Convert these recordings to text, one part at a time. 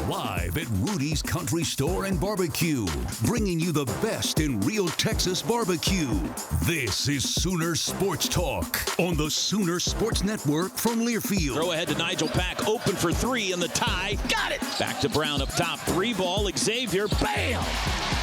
Live at Rudy's Country Store and Barbecue, bringing you the best in real Texas barbecue. This is Sooner Sports Talk on the Sooner Sports Network from Learfield. Throw ahead to Nigel Pack, open for three in the tie. Got it! Back to Brown up top, three ball, Xavier, bam!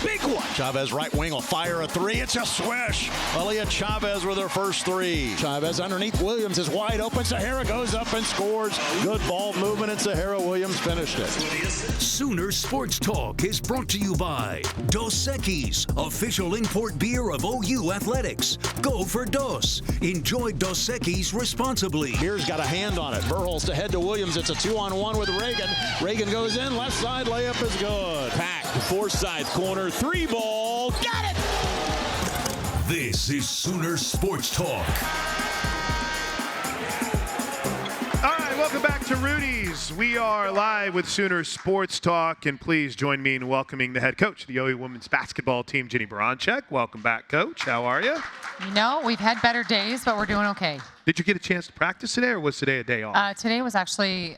Big one! Chavez right wing will fire a three. It's a swish. Aaliyah Chavez with her first three. Chavez underneath Williams is wide open. Sahara goes up and scores. Good ball movement, and Sahara Williams finished it. Sooner Sports Talk is brought to you by Dos Equis, official import beer of OU Athletics. Go for Dos. Enjoy Dos Equis responsibly. Beer's got a hand on it. Verhulst ahead to Williams. It's a 2-on-1 with Reagan. Reagan goes in. Left side layup is good. Pack, Forsyth corner, three ball. Got it! This is Sooner Sports Talk. Welcome back to Rudy's. We are live with Sooner Sports Talk, and please join me in welcoming the head coach of the OU women's basketball team, Jenny Baranczyk. Welcome back, Coach. How are you? You know, we've had better days, but we're doing okay. Did you get a chance to practice today, or was today a day off? Today was actually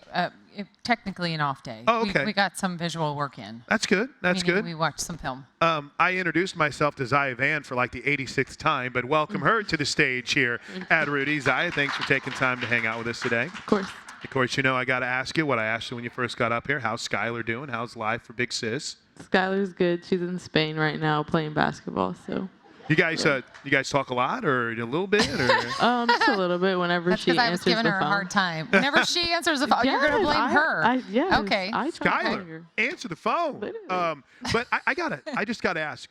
technically an off day. Oh, okay. We got some visual work in. That's good. That's good. We watched some film. I introduced myself to Zaya Van for like the 86th time, but welcome her to the stage here at Rudy's. Zaya, thanks for taking time to hang out with us today. Of course. Of course, you know I got to ask you what I asked you when you first got up here. How's Skylar doing? How's life for Big Sis? Skylar's good. She's in Spain right now playing basketball. So. You guys talk a lot, or a little bit, or? Just a little bit. Whenever That's she answers I was giving the her phone. a hard time. Whenever she answers the phone, you're going to blame her. Yes, okay. Skylar, answer the phone. But I just gotta ask.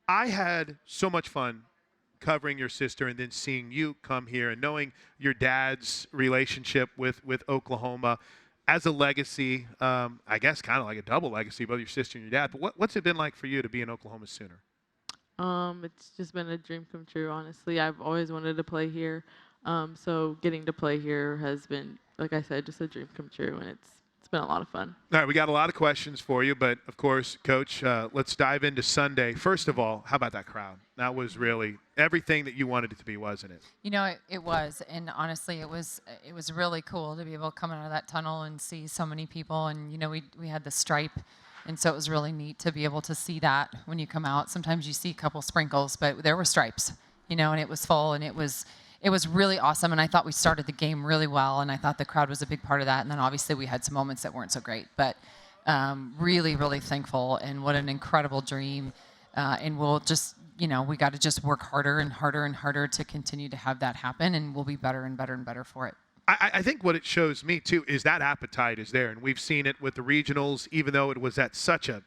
I had so much fun covering your sister and then seeing you come here and knowing your dad's relationship with Oklahoma as a legacy, I guess kind of like a double legacy, both your sister and your dad. But what's it been like for you to be an Oklahoma Sooner? It's just been a dream come true, honestly. I've always wanted to play here. So getting to play here has been, like I said, just a dream come true, and it's been a lot of fun. All right, we got a lot of questions for you, but of course, Coach, let's dive into Sunday. First of all, how about that crowd? That was really everything that you wanted it to be, wasn't it? You know, it was, and honestly, it was really cool to be able to come out of that tunnel and see so many people, and you know, we had the stripe. And so it was really neat to be able to see that when you come out. Sometimes you see a couple sprinkles, but there were stripes, you know, and it was full, and it was really awesome. And I thought we started the game really well, and I thought the crowd was a big part of that. And then obviously we had some moments that weren't so great, but really, really thankful, and what an incredible dream. And we'll just, you know, we got to just work harder and harder and harder to continue to have that happen, and we'll be better and better and better for it. I think what it shows me, too, is that appetite is there. And we've seen it with the regionals, even though it was at such a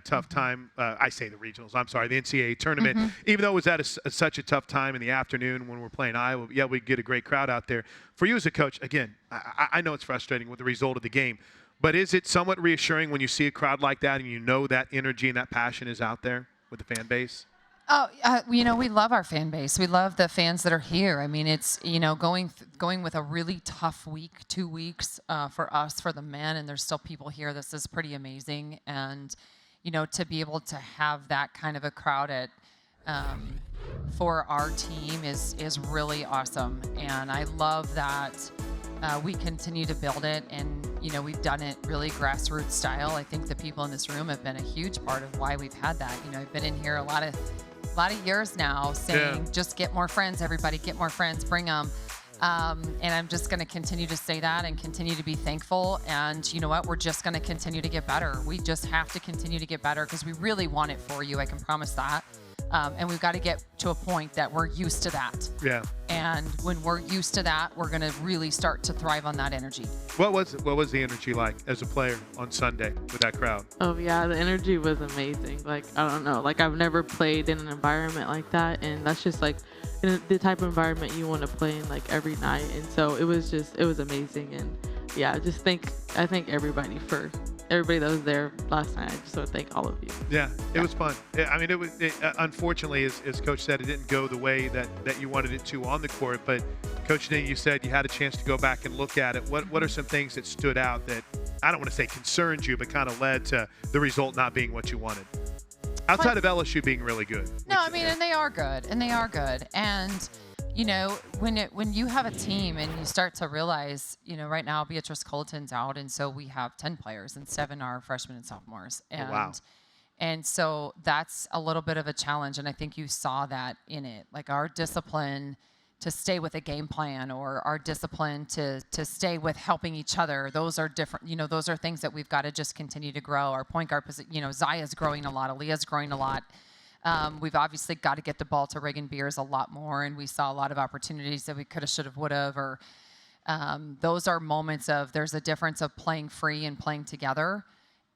tough time. I say the regionals, I'm sorry, the NCAA tournament. Even though it was at such a tough time in the afternoon when we're playing Iowa, yeah, we get a great crowd out there. For you as a coach, again, I know it's frustrating with the result of the game. But is it somewhat reassuring when you see a crowd like that and you know that energy and that passion is out there with the fan base? Oh, you know, we love our fan base. We love the fans that are here. I mean, it's, you know, going with a really tough week, 2 weeks for us, for the men, and there's still people here. This is pretty amazing. And, you know, to be able to have that kind of a crowd at for our team is really awesome. And I love that we continue to build it. And, you know, we've done it really grassroots style. I think the people in this room have been a huge part of why we've had that. You know, I've been in here a lot of years now saying, just get more friends, everybody, get more friends, bring them. And I'm just going to continue to say that and continue to be thankful. And you know what? We're just going to continue to get better. We just have to continue to get better because we really want it for you. I can promise that. And we've got to get to a point that we're used to that. Yeah. And when we're used to that, we're going to really start to thrive on that energy. What was the energy like as a player on Sunday with that crowd? Oh, yeah, the energy was amazing. Like, I don't know. Like, I've never played in an environment like that, and that's just, like, the type of environment you want to play in, like, every night. And so it was amazing. And, yeah, I thank everybody that was there last night. I just want to thank all of you. Yeah, it was fun. I mean, unfortunately, as Coach said, it didn't go the way that you wanted it to on the court. But Coach Denny, you said you had a chance to go back and look at it. What are some things that stood out that, I don't want to say concerned you, but kind of led to the result not being what you wanted? Outside of LSU being really good. No, I mean, and they are good. And You know, when you have a team and you start to realize, you know, right now Beatrice Colton's out, and so we have 10 players, and 7 are freshmen and sophomores. And, wow. And so that's a little bit of a challenge, and I think you saw that in it. Like our discipline to stay with a game plan, or our discipline to stay with helping each other, those are different. You know, those are things that we've got to just continue to grow. Our point guard position, you know, Zaya's growing a lot, Aaliyah's growing a lot. We've obviously got to get the ball to Reagan Beers a lot more, and we saw a lot of opportunities that we could have, should have, would have. Or those are moments of there's a difference of playing free and playing together,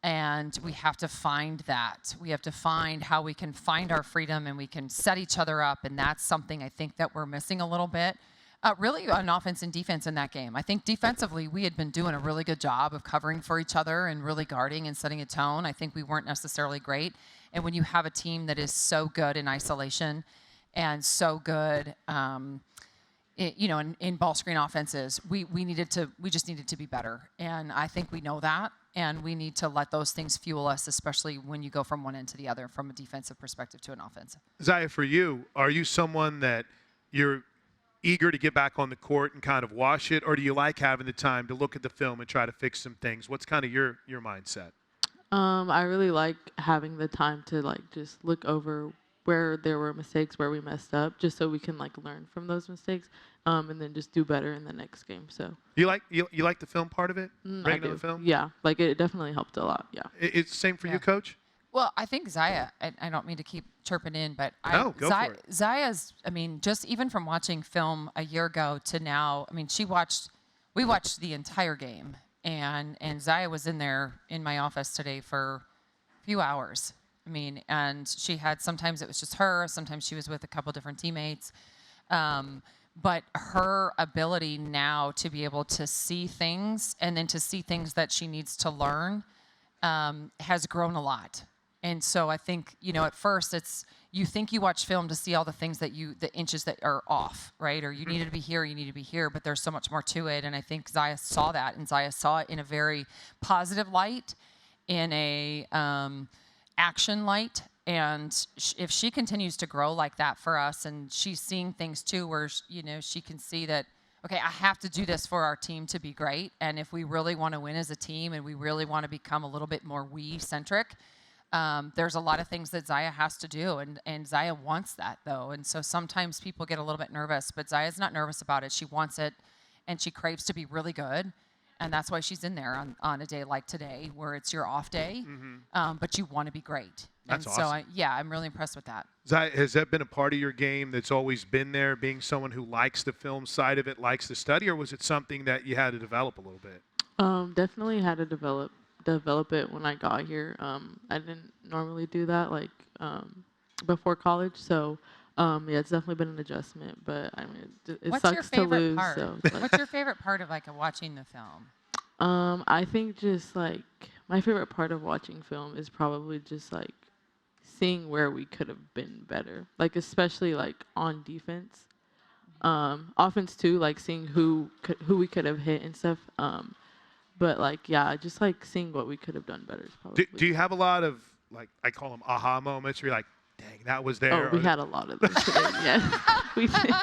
and we have to find that. We have to find how we can find our freedom and we can set each other up, and that's something I think that we're missing a little bit. Really on offense and defense in that game. I think defensively we had been doing a really good job of covering for each other and really guarding and setting a tone. I think we weren't necessarily great. And when you have a team that is so good in isolation and so good, you know, in ball screen offenses, we just needed to be better. And I think we know that, and we need to let those things fuel us, especially when you go from one end to the other, from a defensive perspective to an offensive. Zaya, for you, are you someone that you're eager to get back on the court and kind of wash it, or do you like having the time to look at the film and try to fix some things? What's kind of your mindset? I really like having the time to like just look over where there were mistakes, where we messed up, just so we can like learn from those mistakes, and then just do better in the next game. So you like the film part of it? I do. The film? Yeah, like it definitely helped a lot. Yeah. It's the same for you, Coach? Well, I think Zaya, I don't mean to keep chirping in, but go for it. Zaya's, I mean, just even from watching film a year ago to now, I mean, we watched the entire game, and Zaya was in there in my office today for a few hours. I mean, and she had, sometimes it was just her, sometimes she was with a couple different teammates. But her ability now to be able to see things and then to see things that she needs to learn has grown a lot. And so I think, you know, at first you think you watch film to see all the things the inches that are off, right? Or you needed to be here, you need to be here, but there's so much more to it. And I think Zaya saw that, and Zaya saw it in a very positive light, in a action light. And if she continues to grow like that for us, and she's seeing things too where, you know, she can see that, okay, I have to do this for our team to be great. And if we really want to win as a team and we really want to become a little bit more we-centric, there's a lot of things that Zaya has to do, and Zaya wants that, though. And so sometimes people get a little bit nervous, but Zaya's not nervous about it. She wants it, and she craves to be really good, and that's why she's in there on a day like today, where it's your off day, but you want to be great. That's and awesome. So, I'm really impressed with that. Zaya, has that been a part of your game that's always been there, being someone who likes the film side of it, likes to study, or was it something that you had to develop a little bit? Definitely had to develop it when I got here. I didn't normally do that like before college, so it's definitely been an adjustment. But I mean, it sucks to lose. Part? So What's your favorite part of like watching the film? I think just like my favorite part of watching film is probably just like seeing where we could have been better, like especially like on defense, offense too, like seeing who we could have hit and stuff. But like, just like seeing what we could have done better is probably. Do you have a lot of, like, I call them aha moments where you're like, dang, that was there? Oh, we had a lot of them today. Yeah, we did.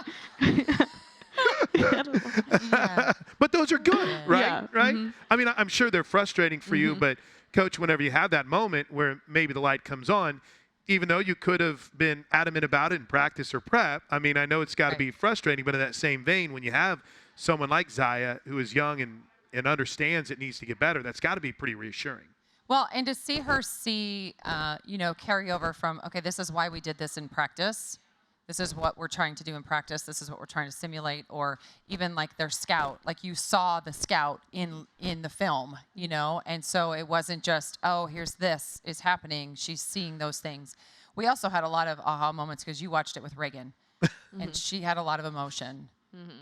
We had a lot. Yeah. But those are good, right? Yeah. Right? Mm-hmm. I mean, I'm sure they're frustrating for you, but Coach, whenever you have that moment where maybe the light comes on, even though you could have been adamant about it in practice or prep, I mean, I know it's got to be frustrating, but in that same vein, when you have someone like Zaya who is young and understands it needs to get better, that's got to be pretty reassuring. Well, and to see her carry over from, okay, this is why we did this in practice. This is what we're trying to do in practice. This is what we're trying to simulate. Or even like their scout, like you saw the scout in the film, you know? And so it wasn't just, oh, here's this is happening. She's seeing those things. We also had a lot of aha moments because you watched it with Reagan. And she had a lot of emotion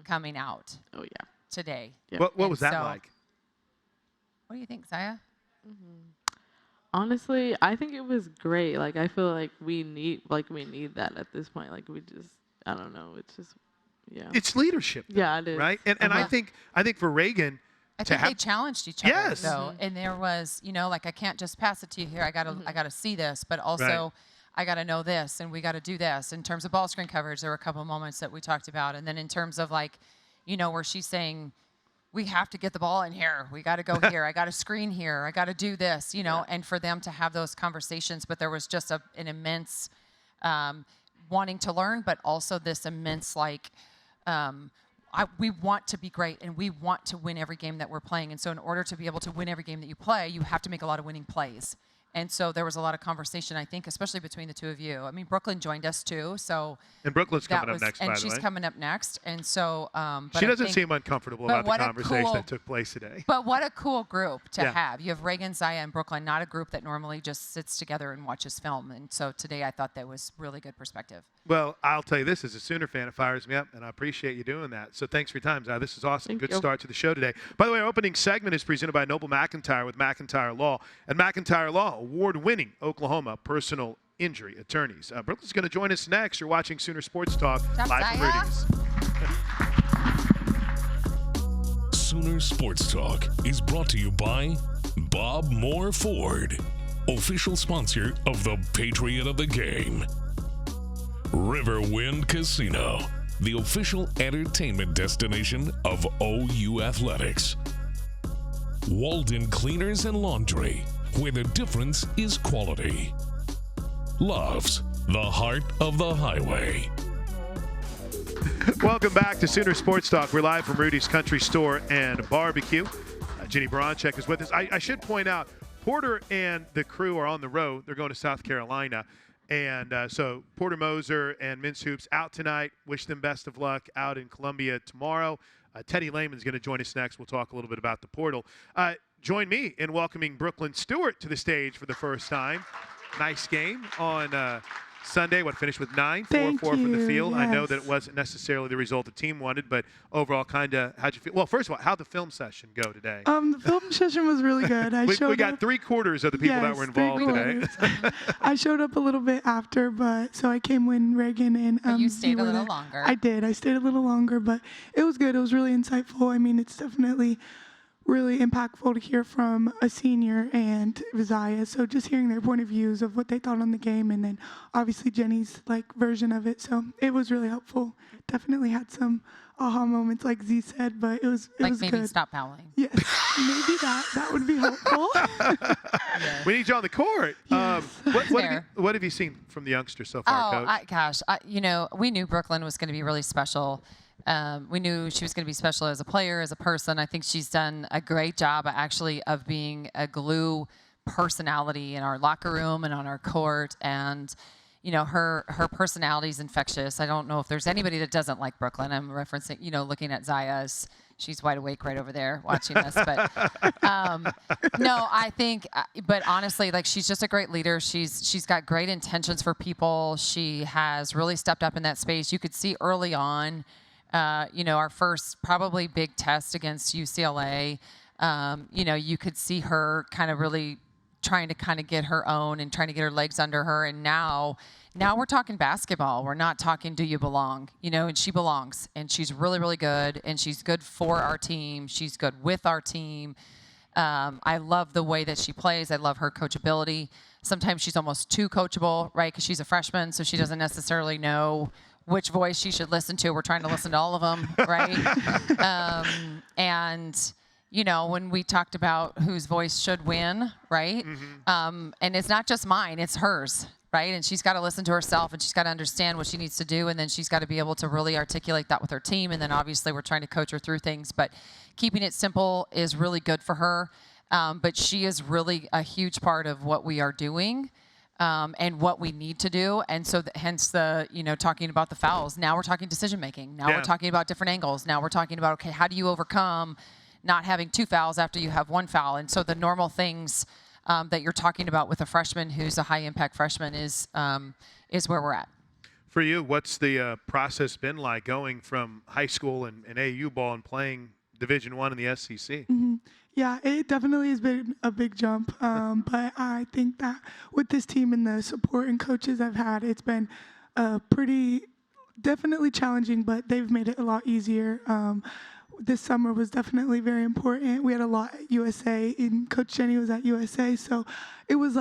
coming out. Oh, yeah. Today. Yeah. What was that like? What do you think, Zaya? Honestly, I think it was great. Like I feel like we need that at this point. Like we just, I don't know. It's just, It's leadership. Though, yeah, it is. Right? And I think for Reagan, I think they challenged each other, Yes. though. And there was, like I can't just pass it to you here. I gotta see this. But also, I got to know this and we got to do this. In terms of ball screen coverage, there were a couple of moments that we talked about. And then in terms of like, where she's saying, we have to get the ball in here. We got to go here. I got to screen here. I got to do this, and for them to have those conversations. But there was just an immense wanting to learn, but also this immense we want to be great and we want to win every game that we're playing. And so in order to be able to win every game that you play, you have to make a lot of winning plays. And so there was a lot of conversation, I think, especially between the two of you. I mean, Brooklyn joined us too, so. And Brooklyn's coming up next, by the way. And she's coming up next, and so. She doesn't seem uncomfortable about the conversation that took place today. But what a cool group to have. You have Reagan, Zaya, and Brooklyn, not a group that normally just sits together and watches film. And so today I thought that was really good perspective. Well, I'll tell you this, as a Sooner fan, it fires me up, and I appreciate you doing that. So thanks for your time, Zaya. This is awesome. Good start to the show today. By the way, our opening segment is presented by Noble McIntyre with McIntyre Law. At McIntyre Law, award-winning Oklahoma personal injury attorneys. Brooklyn's going to join us next. You're watching Sooner Sports Talk live from Rudy's. Sooner Sports Talk is brought to you by Bob Moore Ford, official sponsor of the Patriot of the Game. Riverwind Casino, the official entertainment destination of OU Athletics. Walden Cleaners and Laundry, where the difference is quality. Love's, the heart of the highway. Welcome back to Sooner Sports Talk. We're live from Rudy's Country Store and Barbecue. Jenny Baranczyk is with us. I should point out, Porter and the crew are on the road. They're going to South Carolina. And so Porter Moser and Men's Hoops out tonight. Wish them best of luck out in Columbia tomorrow. Teddy Lehman's going to join us next. We'll talk a little bit about the portal. Join me in welcoming Brooklyn Stewart to the stage for the first time. Nice game on Sunday. Finished with 9, 4-4 from the field. Yes. I know that it wasn't necessarily the result the team wanted, but overall, how'd you feel? Well, first of all, how'd the film session go today? The film session was really good. We got 3/4 of the people that were involved today. I showed up a little bit after, so I came when Reagan and you stayed a little longer. I did. I stayed a little longer, but it was good. It was really insightful. I mean, it's definitely really impactful to hear from a senior and Zaya. So just hearing their point of views of what they thought on the game, and then obviously Jenny's version of it. So it was really helpful. Definitely had some aha moments, like Z said, but it was maybe good. Stop fouling. Yes, maybe that would be helpful. Yes. We need you on the court. Yes. What have you seen from the youngsters so far, Coach? We knew Brooklyn was going to be really special. We knew she was going to be special as a player, as a person. I think she's done a great job, actually, of being a glue personality in our locker room and on our court. And, her personality is infectious. I don't know if there's anybody that doesn't like Brooklyn. I'm referencing, looking at Zaya's. She's wide awake right over there watching us. But no, I think, but honestly, she's just a great leader. She's got great intentions for people. She has really stepped up in that space. You could see early on, our first probably big test against UCLA, you could see her kind of really trying to kind of get her own and trying to get her legs under her. And now we're talking basketball. We're not talking do you belong, and she belongs. And she's really, really good. And she's good for our team. She's good with our team. I love the way that she plays. I love her coachability. Sometimes she's almost too coachable, right? Because she's a freshman, so she doesn't necessarily know which voice she should listen to. We're trying to listen to all of them, right? When we talked about whose voice should win, right? Mm-hmm. And it's not just mine, it's hers, right? And she's got to listen to herself, and she's got to understand what she needs to do, and then she's got to be able to really articulate that with her team. And then obviously we're trying to coach her through things, but keeping it simple is really good for her. But she is really a huge part of what we are doing. And what we need to do. And so hence the, talking about the fouls. Now we're talking decision making. Now we're talking about different angles. Now we're talking about, okay, how do you overcome not having 2 fouls after you have 1 foul? And so the normal things that you're talking about with a freshman who's a high impact freshman is where we're at. For you, what's the process been like going from high school and AAU ball and playing Division I in the SEC? Mm-hmm. Yeah, it definitely has been a big jump, but I think that with this team and the support and coaches I've had, it's been definitely challenging, but they've made it a lot easier. This summer was definitely very important. We had a lot at USA, and Coach Jenny was at USA, so it was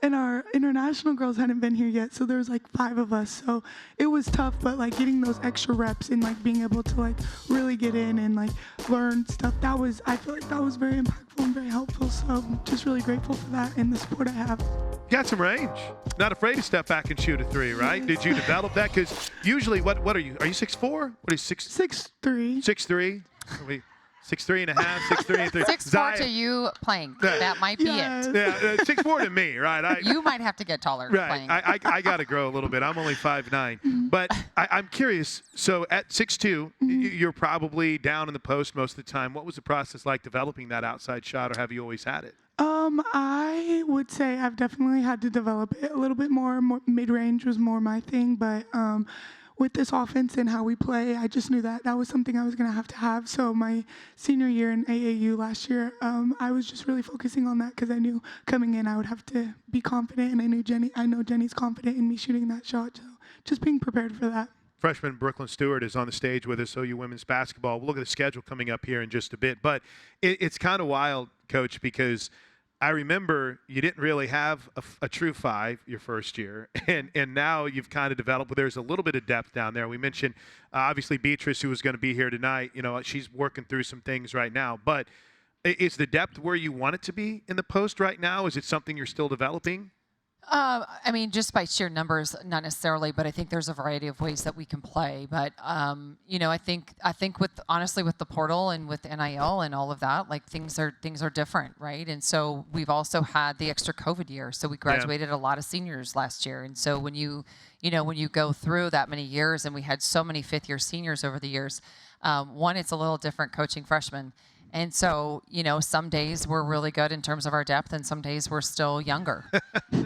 and our international girls hadn't been here yet, so there was like 5 of us. So it was tough, but like getting those extra reps and like being able to like really get in and like learn stuff, I feel like that was very impactful and very helpful. So I'm just really grateful for that and the support I have. You got some range. Not afraid to step back and shoot a 3, right? Did you develop that? Because usually, what are you? Are you 6'4"? What are you, 6'3"? 6'3"? 6'3.5", 6'3", and 3. 6'4" to you playing. That might be it. Yeah, 6'4" to me, right? You might have to get taller right. playing. I got to grow a little bit. I'm only 5'9". But I'm curious. So at 6'2", you're probably down in the post most of the time. What was the process like developing that outside shot, or have you always had it? I would say I've definitely had to develop it a little bit more. Mid-range was more my thing, but with this offense and how we play, I just knew that was something I was going to have. So my senior year in AAU last year, I was just really focusing on that because I knew coming in I would have to be confident, and I know Jenny's confident in me shooting that shot. So just being prepared for that. Freshman Brooklyn Stewart is on the stage with us, OU women's basketball. We'll look at the schedule coming up here in just a bit. But it's kind of wild, Coach, because I remember you didn't really have a true 5 your first year, and now you've kind of developed. There's a little bit of depth down there. We mentioned, obviously, Beatrice, who was going to be here tonight. You know, she's working through some things right now. But is the depth where you want it to be in the post right now? Is it something you're still developing? I mean, just by sheer numbers, not necessarily, but I think there's a variety of ways that we can play. But you know, I think honestly with the portal and with NIL and all of that, like things are different, right? And so we've also had the extra COVID year, so we graduated a lot of seniors last year. And so when you go through that many years, and we had so many 5th-year seniors over the years, one, it's a little different coaching freshmen. And so, you know, some days we're really good in terms of our depth, and some days we're still younger.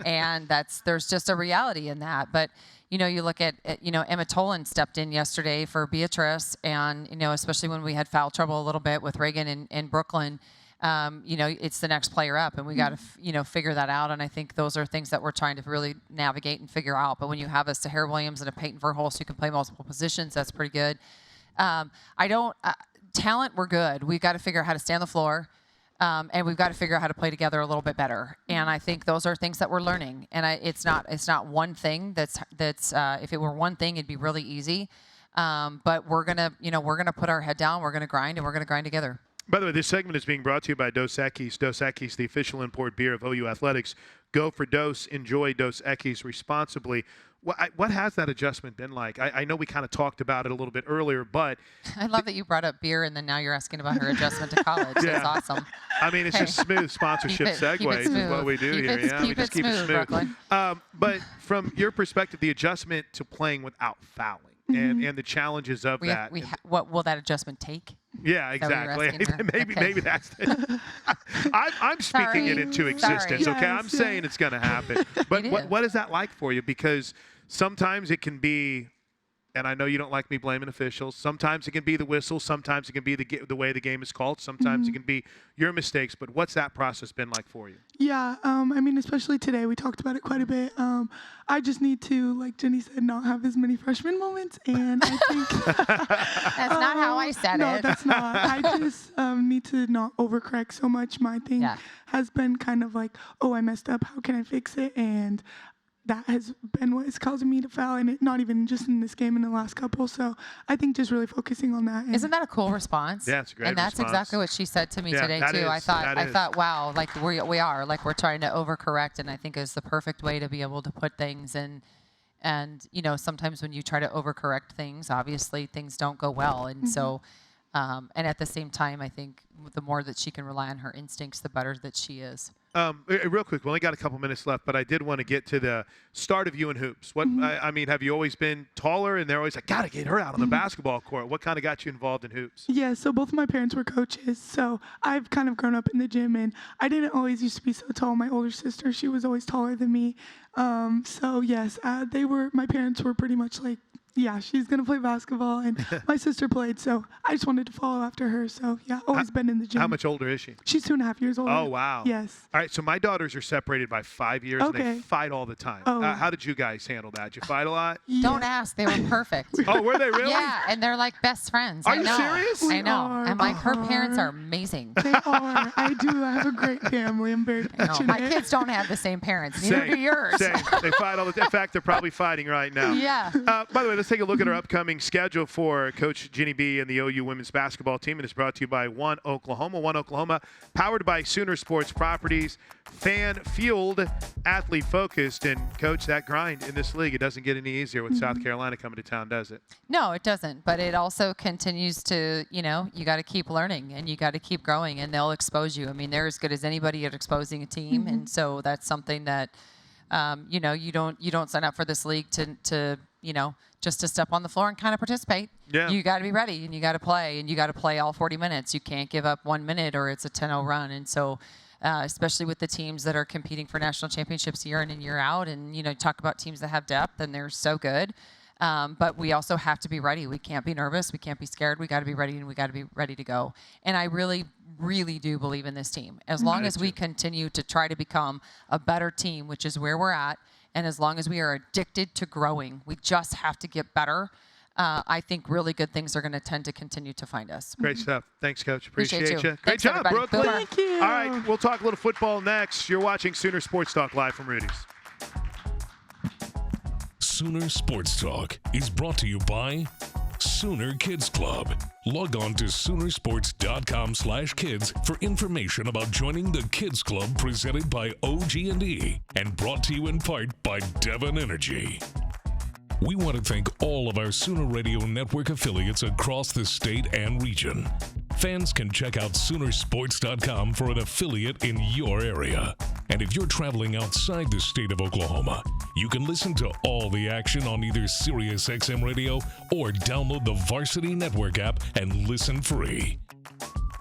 And there's just a reality in that. But, you know, you look at Emma Tolan stepped in yesterday for Beatrice, and, you know, especially when we had foul trouble a little bit with Reagan and Brooklyn, you know, it's the next player up, and we got to, figure that out. And I think those are things that we're trying to really navigate and figure out. But when you have a Sahara Williams and a Peyton Verhulst who can play multiple positions, that's pretty good. Talent, we're good. We've got to figure out how to stay on the floor, and we've got to figure out how to play together a little bit better. And I think those are things that we're learning. And it's not one thing that's if it were one thing, it'd be really easy. But we're gonna put our head down. We're gonna grind, and we're gonna grind together. By the way, this segment is being brought to you by Dos Equis. Dos Equis, the official import beer of OU Athletics. Go for Dos. Enjoy Dos Equis responsibly. What has that adjustment been like? I know we kind of talked about it a little bit earlier, but I love that you brought up beer, and then now you're asking about her adjustment to college. That's awesome. I mean, it's just smooth sponsorship segues is what we do here. We just keep it smooth. But from your perspective, the adjustment to playing without fouling and the challenges of that. What will that adjustment take? Yeah, exactly. Maybe that's it. I'm speaking it into existence. Okay, I'm saying it's going to happen. But what is that like for you? Because sometimes it can be, and I know you don't like me blaming officials. Sometimes it can be the whistle. Sometimes it can be the way the game is called. Sometimes it can be your mistakes. But what's that process been like for you? Yeah, I mean, especially today, we talked about it quite a bit. I just need to, like Jenny said, not have as many freshman moments. And I think that's not how I said it. No, that's not. I just need to not overcorrect so much. My thing has been kind of like, oh, I messed up. How can I fix it? And that has been what is causing me to foul, and not even just in this game, in the last couple. So I think just really focusing on that. Isn't that a cool response? Yeah, it's a great And that's response. Exactly what she said to me today too. I thought, wow, like we are, like we're trying to overcorrect, and I think it's the perfect way to be able to put things in. And you know, sometimes when you try to overcorrect things, obviously things don't go well, and so. And at the same time, I think the more that she can rely on her instincts, the better that she is. Real quick, we only got a couple minutes left, but I did want to get to the start of you in hoops. What I mean, have you always been taller? And they're always like, gotta get her out on the basketball court. What kind of got you involved in hoops? Yeah, so both of my parents were coaches, so I've kind of grown up in the gym, and I didn't always used to be so tall. My older sister, she was always taller than me. So yes, my parents were pretty much like Yeah, she's going to play basketball, and my sister played, so I just wanted to follow after her. So, yeah, always been in the gym. How much older is she? She's 2.5 years old. Oh, wow. Yes. All right, so my daughters are separated by 5 years, and they Okay. fight all the time. Oh. How did you guys handle that? Did you fight a lot? Don't ask. They were perfect. Oh, were they really? Yeah, and they're like best friends. Are I you know. serious? I know. We And like her are. parents are amazing. They are. I do. I have a great family. I'm very No, fortunate. my kids don't have the same parents. Neither do yours. Same. They fight all the time. In fact, they're probably fighting right now. Yeah. By the way, let's take a look at our upcoming schedule for Coach Ginny B and the OU women's basketball team. And it's brought to you by One Oklahoma. One Oklahoma, powered by Sooner Sports Properties, fan-fueled, athlete-focused. And, Coach, that grind in this league, it doesn't get any easier with South Carolina coming to town, does it? No, it doesn't. But it also continues to, you got to keep learning and you got to keep growing, and they'll expose you. I mean, they're as good as anybody at exposing a team. And so that's something that, you don't sign up for this league to just to step on the floor and kind of participate. Yeah. You got to be ready, and you got to play, and you got to play all 40 minutes. You can't give up 1 minute or it's a 10-0 run. And so, especially with the teams that are competing for national championships year in and year out, and, talk about teams that have depth, and they're so good. But we also have to be ready. We can't be nervous. We can't be scared. We got to be ready, and we got to be ready to go. And I really, really do believe in this team. As long as we continue to try to become a better team, which is where we're at, and as long as we are addicted to growing, we just have to get better. I think really good things are going to tend to continue to find us. Great stuff. Thanks, Coach. Appreciate Appreciate you. you. Great Thanks, job, everybody. Brooklyn. Boomer. Thank you. All right, we'll talk a little football next. You're watching Sooner Sports Talk live from Rudy's. Sooner Sports Talk is brought to you by Sooner Kids Club. Log on to Soonersports.com/kids for information about joining the Kids Club presented by OG&E and brought to you in part by Devon Energy. We want to thank all of our Sooner Radio Network affiliates across the state and region. Fans can check out Soonersports.com for an affiliate in your area. And if you're traveling outside the state of Oklahoma, you can listen to all the action on either SiriusXM Radio or download the Varsity Network app and listen free.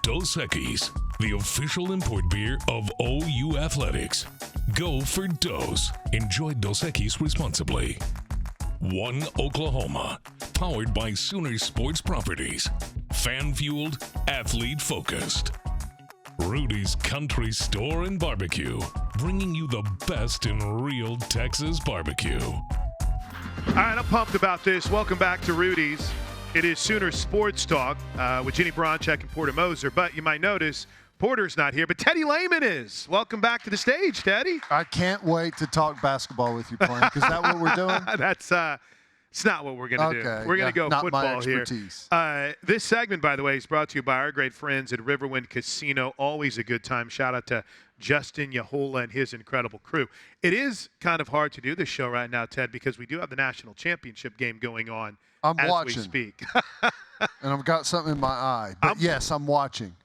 Dos Equis, the official import beer of OU Athletics. Go for Dos. Enjoy Dos Equis responsibly. One Oklahoma, powered by Sooner Sports Properties. Fan-fueled, athlete-focused. Rudy's Country Store and Barbecue, bringing you the best in real Texas barbecue. All right, I'm pumped about this. Welcome back to Rudy's. It is Sooner Sports Talk with Jenny Bronchek and Porter Moser. But you might notice Porter's not here, but Teddy Lehman is. Welcome back to the stage, Teddy. I can't wait to talk basketball with you, Plank. Is that what we're doing? That's it's not what we're going to do. We're going to go not football my expertise. here. This segment, by the way, is brought to you by our great friends at Riverwind Casino. Always a good time. Shout out to Justin Yahola and his incredible crew. It is kind of hard to do this show right now, Ted, because we do have the national championship game going on as watching. we speak. And I've got something in my eye. But yes, I'm watching.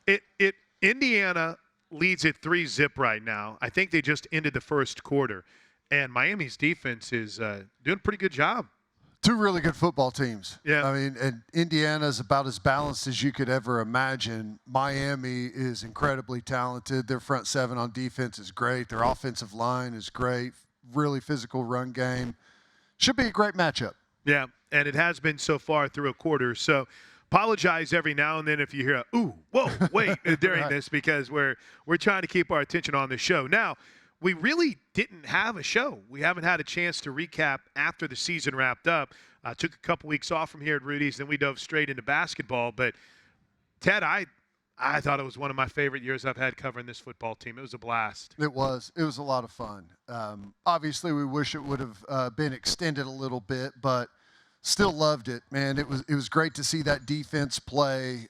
Indiana leads at 3-0 right now. I think they just ended the first quarter. And Miami's defense is doing a pretty good job. Two really good football teams. Yeah. I mean, and Indiana's about as balanced as you could ever imagine. Miami is incredibly talented. Their front seven on defense is great. Their offensive line is great. Really physical run game. Should be a great matchup. Yeah, and it has been so far through a quarter. So apologize every now and then if you hear a, ooh, whoa, wait, during Right. this, because we're trying to keep our attention on the show. Now, we really didn't have a show. We haven't had a chance to recap after the season wrapped up. Took a couple weeks off from here at Rudy's, then we dove straight into basketball. But, Ted, I thought it was one of my favorite years I've had covering this football team. It was a blast. It was. It was a lot of fun. Obviously, we wish it would have been extended a little bit, but still loved it, man. It was great to see that defense play.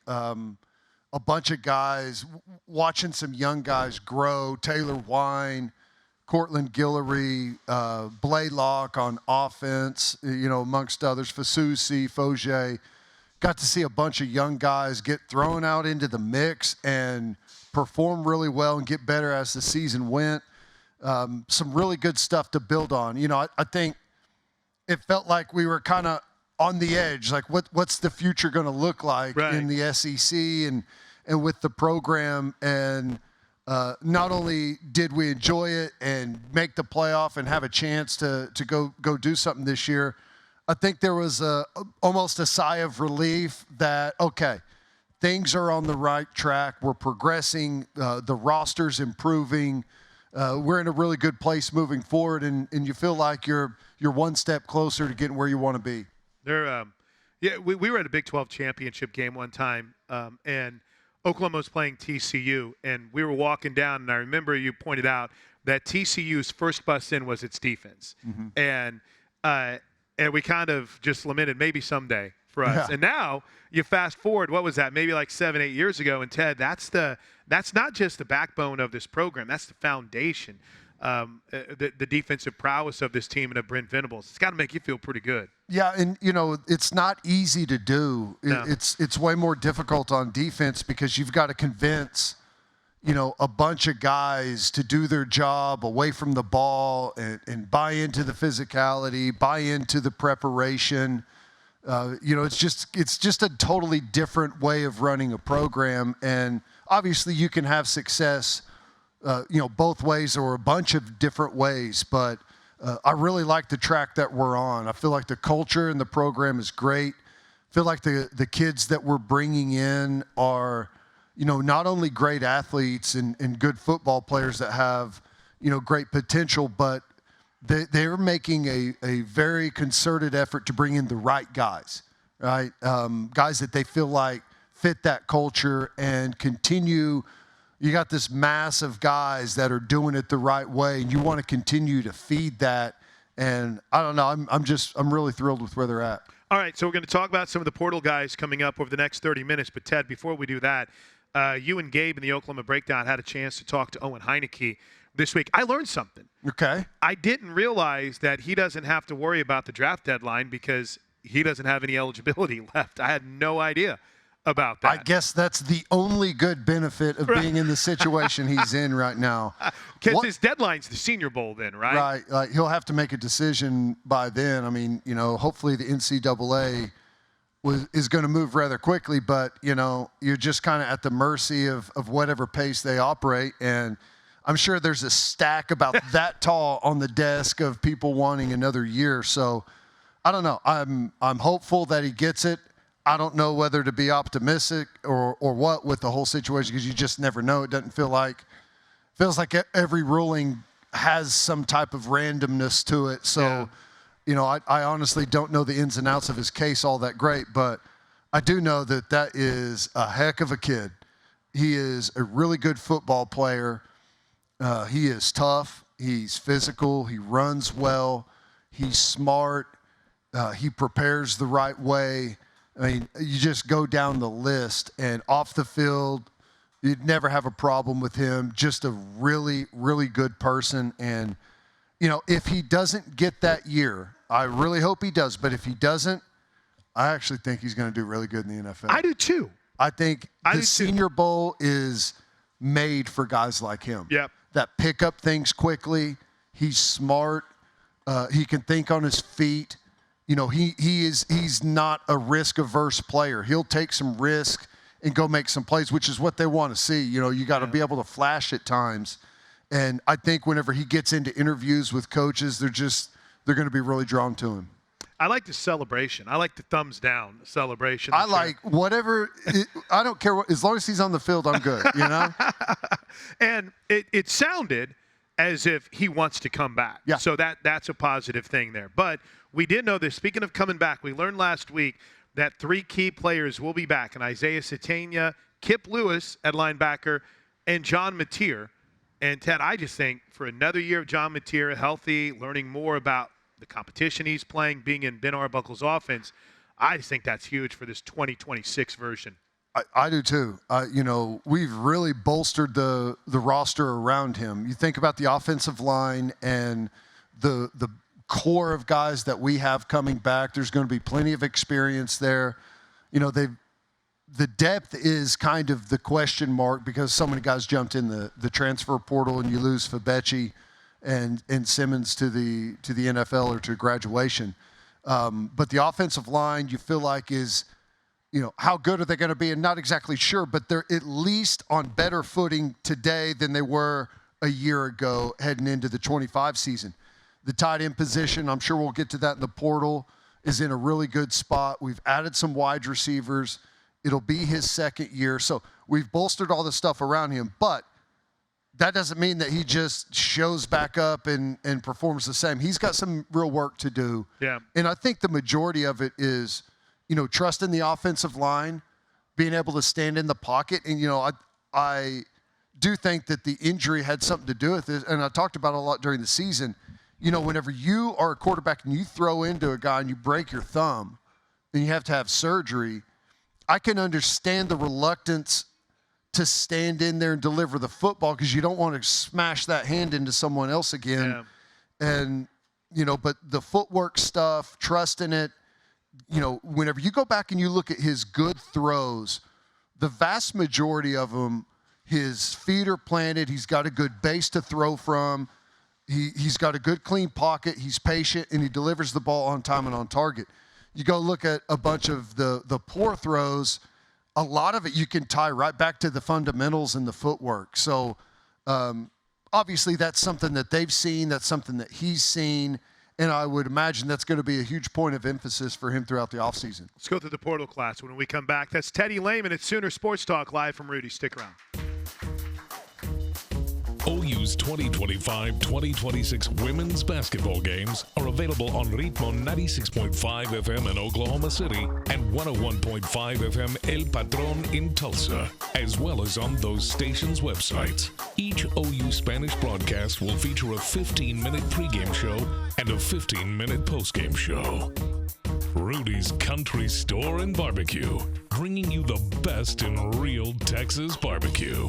A bunch of guys, watching some young guys grow. Taylor Wine, Cortland Guillory, Blaylock on offense, amongst others. Fasusi, Fogier. Got to see a bunch of young guys get thrown out into the mix and perform really well and get better as the season went. Some really good stuff to build on. I think it felt like we were kind of on the edge, like what's the future going to look like in the SEC and with the program. And not only did we enjoy it and make the playoff and have a chance to go do something this year, I think there was almost a sigh of relief that, okay, things are on the right track. We're progressing. The roster's improving. We're in a really good place moving forward, and you feel like you're one step closer to getting where you want to be. We were at a Big 12 championship game one time, and Oklahoma was playing TCU, and we were walking down, and I remember you pointed out that TCU's first bust in was its defense. Mm-hmm. And we kind of just lamented maybe someday for us. Yeah. And now you fast forward, what was that, maybe like 7-8 years ago, and Ted, that's not just the backbone of this program, that's the foundation. The defensive prowess of this team and of Brent Venables. It's got to make you feel pretty good. Yeah, and, it's not easy to do. No. It's way more difficult on defense because you've got to convince, a bunch of guys to do their job away from the ball and buy into the physicality, buy into the preparation. It's just a totally different way of running a program. And obviously you can have success both ways or a bunch of different ways, but I really like the track that we're on. I feel like the culture and the program is great. I feel like the kids that we're bringing in are, not only great athletes and good football players that have, great potential, but they're making a very concerted effort to bring in the right guys, right? Guys that they feel like fit that culture and continue. You got this mass of guys that are doing it the right way, and you want to continue to feed that. And I don't know, I'm really thrilled with where they're at. All right, so we're going to talk about some of the portal guys coming up over the next 30 minutes. But Ted, before we do that, you and Gabe in the Oklahoma Breakdown had a chance to talk to Owen Heineke this week. I learned something. Okay. I didn't realize that he doesn't have to worry about the draft deadline because he doesn't have any eligibility left. I had no idea about that. I guess that's the only good benefit of being in the situation he's in right now. Because his deadline's the Senior Bowl then, right? Right. Like he'll have to make a decision by then. I mean, hopefully the NCAA is going to move rather quickly, but, you're just kind of at the mercy of whatever pace they operate. And I'm sure there's a stack about that tall on the desk of people wanting another year. So I don't know. I'm hopeful that he gets it. I don't know whether to be optimistic or what with the whole situation because you just never know. It doesn't feels like every ruling has some type of randomness to it. So, I honestly don't know the ins and outs of his case all that great, but I do know that is a heck of a kid. He is a really good football player. He is tough. He's physical. He runs well. He's smart. He prepares the right way. I mean, you just go down the list, and off the field, you'd never have a problem with him. Just a really, really good person. And, if he doesn't get that year, I really hope he does. But if he doesn't, I actually think he's going to do really good in the NFL. I do too. I think the Senior Bowl is made for guys like him. Yep. That pick up things quickly. He's smart. He can think on his feet. He's not a risk-averse player. He'll take some risk and go make some plays, which is what they want to see. You got to be able to flash at times. And I think whenever he gets into interviews with coaches, they're going to be really drawn to him. I like the celebration. I like the thumbs down celebration. I like whatever. I don't care as long as he's on the field, I'm good. And it sounded as if he wants to come back. Yeah. So that's a positive thing there. But we did know this. Speaking of coming back, we learned last week that 3 key players will be back, and Isaiah Satania, Kip Lewis at linebacker, and John Mateer. And Ted, I just think for another year of John Mateer, healthy, learning more about the competition he's playing, being in Ben Arbuckle's offense, I just think that's huge for this 2026 version. I do too. We've really bolstered the roster around him. You think about the offensive line and the core of guys that we have coming back. There's going to be plenty of experience there. The depth is kind of the question mark because so many guys jumped in the transfer portal, and you lose Fabechi and Simmons to the NFL or to graduation. But the offensive line, you feel like is, how good are they going to be? And not exactly sure, but they're at least on better footing today than they were a year ago heading into the 25 season. The tight end position, I'm sure we'll get to that in the portal, is in a really good spot. We've added some wide receivers. It'll be his second year. So we've bolstered all the stuff around him, but that doesn't mean that he just shows back up and performs the same. He's got some real work to do. Yeah. And I think the majority of it is, trusting the offensive line, being able to stand in the pocket. And, I do think that the injury had something to do with it. And I talked about it a lot during the season. Whenever you are a quarterback and you throw into a guy and you break your thumb and you have to have surgery, I can understand the reluctance to stand in there and deliver the football because you don't want to smash that hand into someone else again. Yeah. And, but the footwork stuff, trusting it, whenever you go back and you look at his good throws, the vast majority of them, his feet are planted. He's got a good base to throw from. He's got a good, clean pocket. He's patient, and he delivers the ball on time and on target. You go look at a bunch of the poor throws, a lot of it you can tie right back to the fundamentals and the footwork. So obviously that's something that they've seen. That's something that he's seen. And I would imagine that's going to be a huge point of emphasis for him throughout the offseason. Let's go through the portal class when we come back. That's Teddy Lehman at Sooner Sports Talk live from Rudy. Stick around. OU's 2025-2026 women's basketball games are available on Ritmo 96.5 FM in Oklahoma City and 101.5 FM El Patron in Tulsa, as well as on those stations' websites. Each OU Spanish broadcast will feature a 15-minute pregame show and a 15-minute postgame show. Rudy's Country Store and Barbecue, bringing you the best in real Texas barbecue.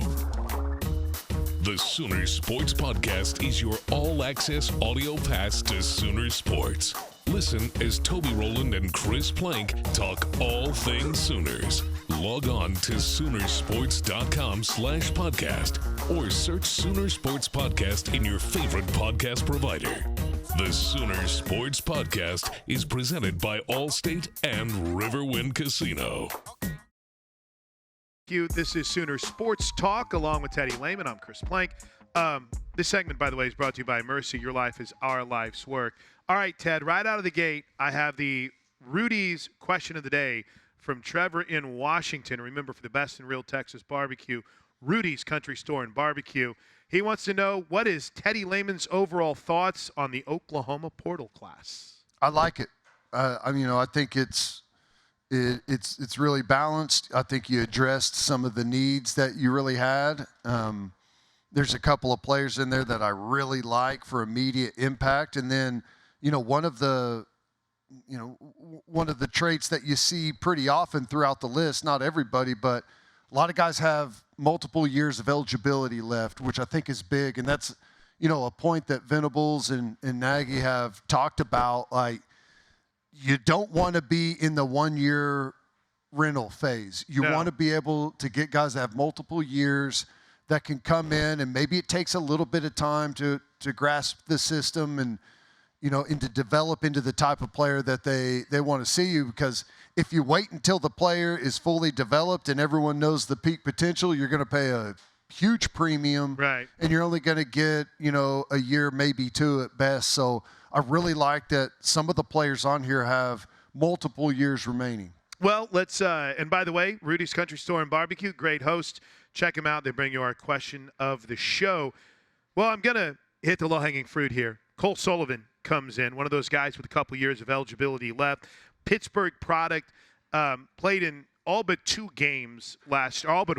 The Sooner Sports Podcast is your all-access audio pass to Sooner Sports. Listen as Toby Rowland and Chris Plank talk all things Sooners. Log on to Soonersports.com/podcast or search Sooner Sports Podcast in your favorite podcast provider. The Sooner Sports Podcast is presented by Allstate and Riverwind Casino. This is Sooner Sports Talk along with Teddy Lehman. I'm Chris Plank. This segment, by the way, is brought to you by Mercy. Your life is our life's work. All right, Ted, right out of the gate, I have the Rudy's question of the day from Trevor in Washington. Remember, for the best in real Texas barbecue, Rudy's Country Store and Barbecue. He wants to know, what is Teddy Lehman's overall thoughts on the Oklahoma portal class? I like it. I think it's really balanced. I think you addressed some of the needs that you really had. There's a couple of players in there that I really like for immediate impact. And then, one of the traits that you see pretty often throughout the list, not everybody, but a lot of guys have multiple years of eligibility left, which I think is big. And that's, a point that Venables and Nagy have talked about. Like, you don't want to be in the 1-year rental phase. You want to be able to get guys that have multiple years that can come in, and maybe it takes a little bit of time to grasp the system and, and to develop into the type of player that they want to see you. Because if you wait until the player is fully developed and everyone knows the peak potential, you're going to pay a huge premium. Right. And you're only going to get, a year, maybe two at best. So I really like that some of the players on here have multiple years remaining. Well, let's and by the way, Rudy's Country Store and Barbecue, great host. Check them out. They bring you our question of the show. Well, I'm going to hit the low-hanging fruit here. Cole Sullivan comes in, one of those guys with a couple years of eligibility left. Pittsburgh product, played in all but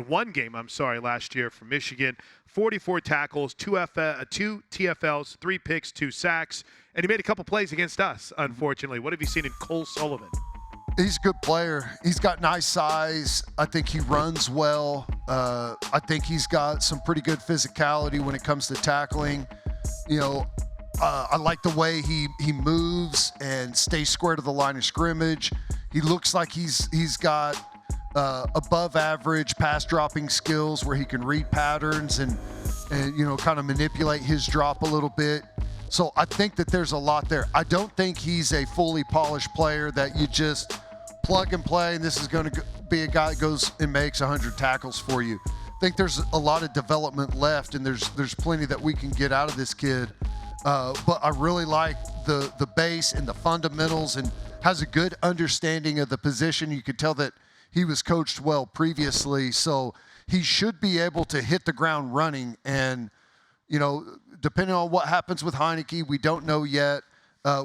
one game last year for Michigan. 44 tackles, two TFLs, 3 picks, 2 sacks, and he made a couple plays against us, unfortunately. What have you seen in Cole Sullivan? He's a good player. He's got nice size. I think he runs well. I think he's got some pretty good physicality when it comes to tackling. I like the way he moves and stays square to the line of scrimmage. He looks like he's got above average pass dropping skills where he can read patterns and kind of manipulate his drop a little bit. So I think that there's a lot there. I don't think he's a fully polished player that you just plug and play and this is going to be a guy that goes and makes 100 tackles for you. I think there's a lot of development left, and there's plenty that we can get out of this kid. But I really like the base and the fundamentals, and has a good understanding of the position. You could tell that he was coached well previously, so he should be able to hit the ground running. And, depending on what happens with Heinicke, we don't know yet.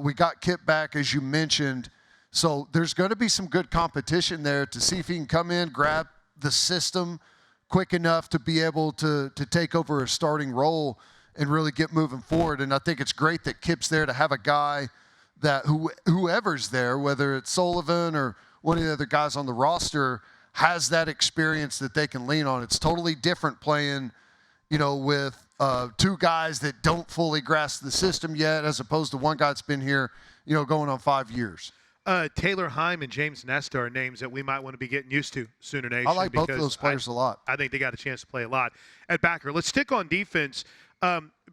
We got Kip back, as you mentioned. So there's going to be some good competition there to see if he can come in, grab the system quick enough to be able to take over a starting role and really get moving forward. And I think it's great that Kip's there to have a guy that whoever's there, whether it's Sullivan or one of the other guys on the roster, has that experience that they can lean on. It's totally different playing, with two guys that don't fully grasp the system yet, as opposed to one guy that's been here, going on 5 years. Taylor Heim and James Nesta are names that we might want to be getting used to, Sooner Nation. I like both of those players a lot. I think they got a chance to play a lot at backer. Let's stick on defense.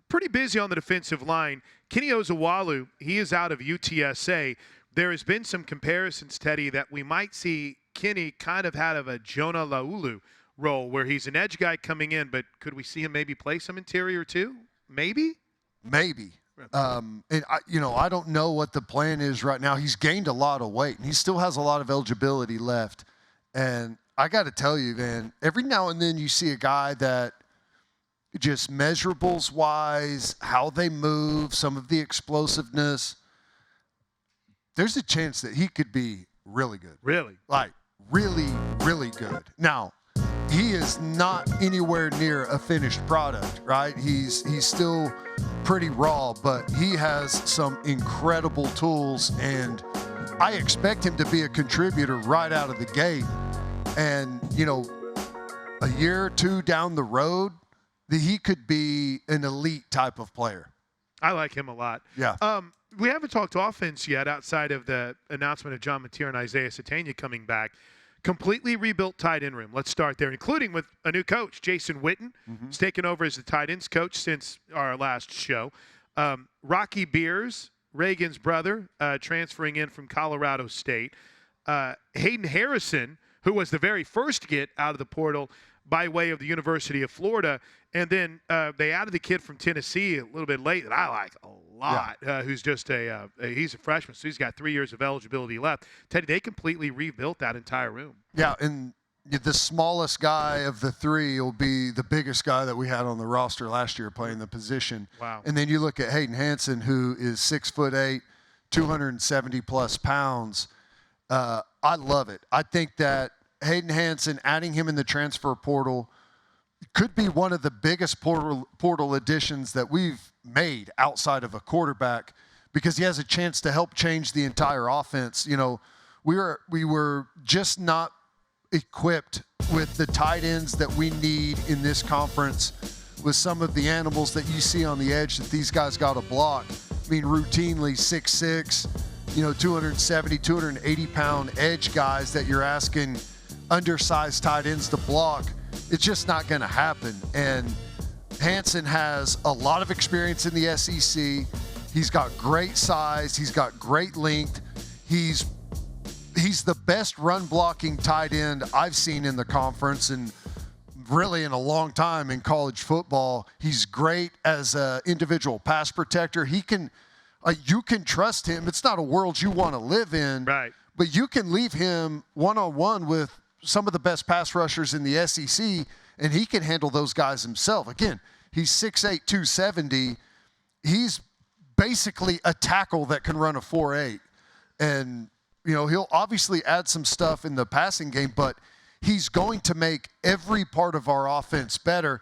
Pretty busy on the defensive line. Kenny Ozawalu, he is out of UTSA. There has been some comparisons, Teddy, that we might see Kenny kind of out of a Jonah Laulu role where he's an edge guy coming in, but could we see him maybe play some interior too? Maybe? Maybe. And I don't know what the plan is right now. He's gained a lot of weight, and he still has a lot of eligibility left. And I got to tell you, man, every now and then you see a guy that just measurables-wise, how they move, some of the explosiveness, there's a chance that he could be really good. Really? Like, really, really good. Now, he is not anywhere near a finished product, right? He's still pretty raw, but he has some incredible tools, and I expect him to be a contributor right out of the gate. And, a year or two down the road, that he could be an elite type of player. I like him a lot. Yeah. We haven't talked offense yet outside of the announcement of John Mateer and Isaiah Satania coming back. Completely rebuilt tight end room. Let's start there, including with a new coach, Jason Witten. He's taken over as the tight ends coach since our last show. Rocky Beers, Reagan's brother, transferring in from Colorado State. Hayden Harrison, who was the very first to get out of the portal by way of the University of Florida. And then they added the kid from Tennessee a little bit late that I like a lot, who's just he's a freshman, so he's got 3 years of eligibility left. Teddy, they completely rebuilt that entire room. Yeah, and the smallest guy of the three will be the biggest guy that we had on the roster last year playing the position. Wow. And then you look at Hayden Hansen, who is 6'8", 270-plus pounds. I love it. I think that Hayden Hansen, adding him in the transfer portal, could be one of the biggest portal additions that we've made outside of a quarterback, because he has a chance to help change the entire offense. We were just not equipped with the tight ends that we need in this conference, with some of the animals that you see on the edge that these guys got to block. I mean, routinely 6'6", 270, 280-pound edge guys that you're asking undersized tight ends to block. It's just not going to happen. And Hansen has a lot of experience in the SEC. He's got great size. He's got great length. He's the best run-blocking tight end I've seen in the conference and really in a long time in college football. He's great as an individual pass protector. You can trust him. It's not a world you want to live in, right? But you can leave him one-on-one with some of the best pass rushers in the SEC, and he can handle those guys himself. Again, he's 6'8", 270. He's basically a tackle that can run a 4.8. And, he'll obviously add some stuff in the passing game, but he's going to make every part of our offense better,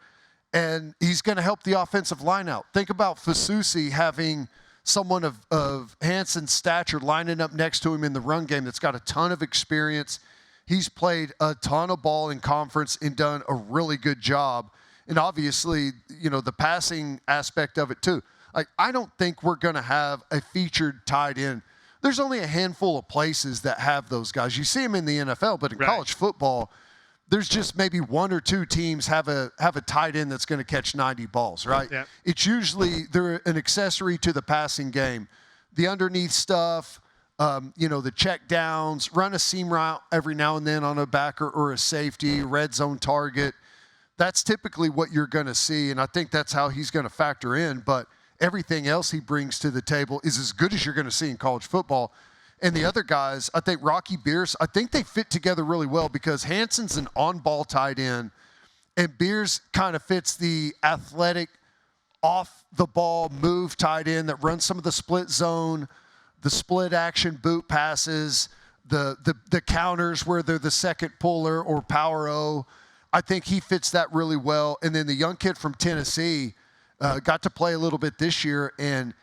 and he's going to help the offensive line out. Think about Fasusi having someone of Hansen's stature lining up next to him in the run game that's got a ton of experience. He's played a ton of ball in conference and done a really good job. And obviously, the passing aspect of it too. I don't think we're going to have a featured tight end. There's only a handful of places that have those guys. You see them in the NFL, but in college football, there's just maybe one or two teams have a tight end that's going to catch 90 balls, right? Yep. It's usually they're an accessory to the passing game. The underneath stuff, the check downs, run a seam route every now and then on a backer or a safety, red zone target. That's typically what you're going to see, and I think that's how he's going to factor in. But everything else he brings to the table is as good as you're going to see in college football. And the other guys, I think Rocky Beers, I think they fit together really well because Hanson's an on-ball tight end, and Beers kind of fits the athletic, off-the-ball move tight end that runs some of the split zone, the split action boot passes, the counters where they're the second puller or power O. I think he fits that really well. And then the young kid from Tennessee got to play a little bit this year, and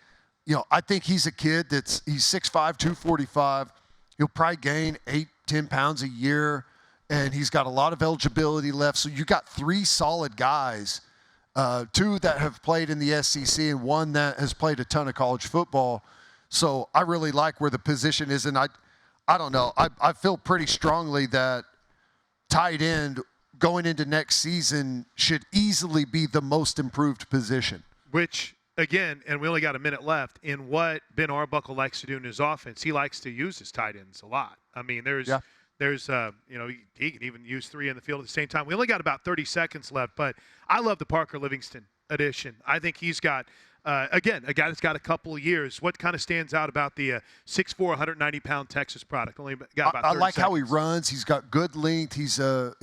I think he's a kid he's 6'5", 245. He'll probably gain 8-10 pounds a year, and he's got a lot of eligibility left. So you got 3 solid guys, 2 that have played in the SEC and 1 that has played a ton of college football. So I really like where the position is, and I don't know. I feel pretty strongly that tight end going into next season should easily be the most improved position. Which, again, and we only got a minute left, in what Ben Arbuckle likes to do in his offense, he likes to use his tight ends a lot. I mean, he can even use 3 in the field at the same time. We only got about 30 seconds left, but I love the Parker Livingston addition. I think he's got, again, a guy that's got a couple of years. What kind of stands out about the 6'4", 190-pound Texas product? Only got about 30 I like seconds. how he runs. He's got good length. He's a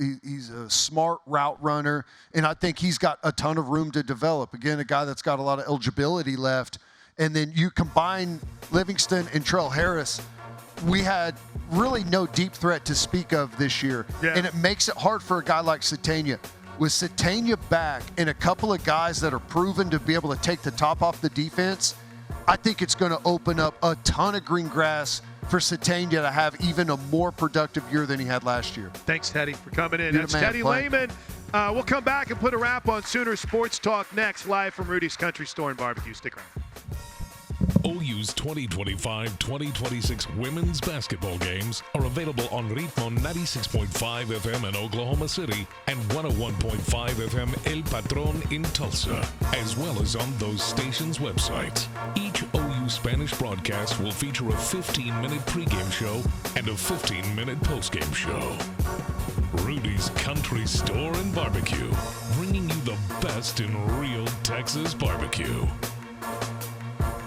smart route runner, and I think he's got a ton of room to develop. Again, a guy that's got a lot of eligibility left. And then you combine Livingston and Trell Harris. We had really no deep threat to speak of this year, and it makes it hard for a guy like Satania. With Satania back and a couple of guys that are proven to be able to take the top off the defense, I think it's going to open up a ton of green grass for Satania to have even a more productive year than he had last year. Thanks, Teddy, for coming in. That's Teddy Lehman. We'll come back and put a wrap on Sooner Sports Talk next, live from Rudy's Country Store and Barbecue. Stick around. OU's 2025-2026 women's basketball games are available on Ritmo 96.5 FM in Oklahoma City and 101.5 FM El Patron in Tulsa, as well as on those stations' websites. Each OU Spanish broadcast will feature a 15-minute pregame show and a 15-minute postgame show. Rudy's Country Store and Barbecue, bringing you the best in real Texas barbecue.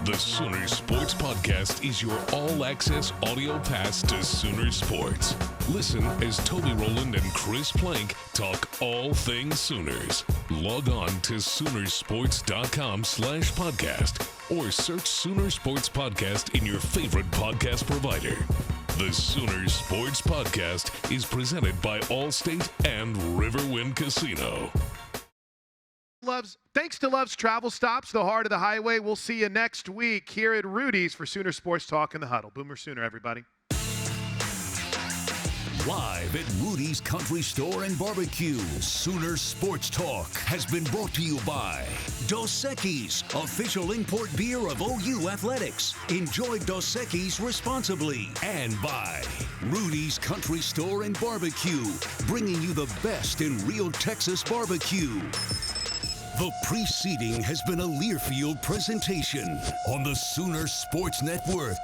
The Sooner Sports Podcast is your all-access audio pass to Sooner Sports. Listen as Toby Rowland and Chris Plank talk all things Sooners. Log on to Soonersports.com/podcast or search Sooner Sports Podcast in your favorite podcast provider. The Sooner Sports Podcast is presented by Allstate and Riverwind Casino. Thanks to Love's Travel Stops, the heart of the highway. We'll see you next week here at Rudy's for Sooner Sports Talk in the Huddle. Boomer Sooner, everybody. Live at Rudy's Country Store and Barbecue, Sooner Sports Talk has been brought to you by Dos Equis, official import beer of OU Athletics. Enjoy Dos Equis responsibly. And by Rudy's Country Store and Barbecue, bringing you the best in real Texas barbecue. The preceding has been a Learfield presentation on the Sooner Sports Network.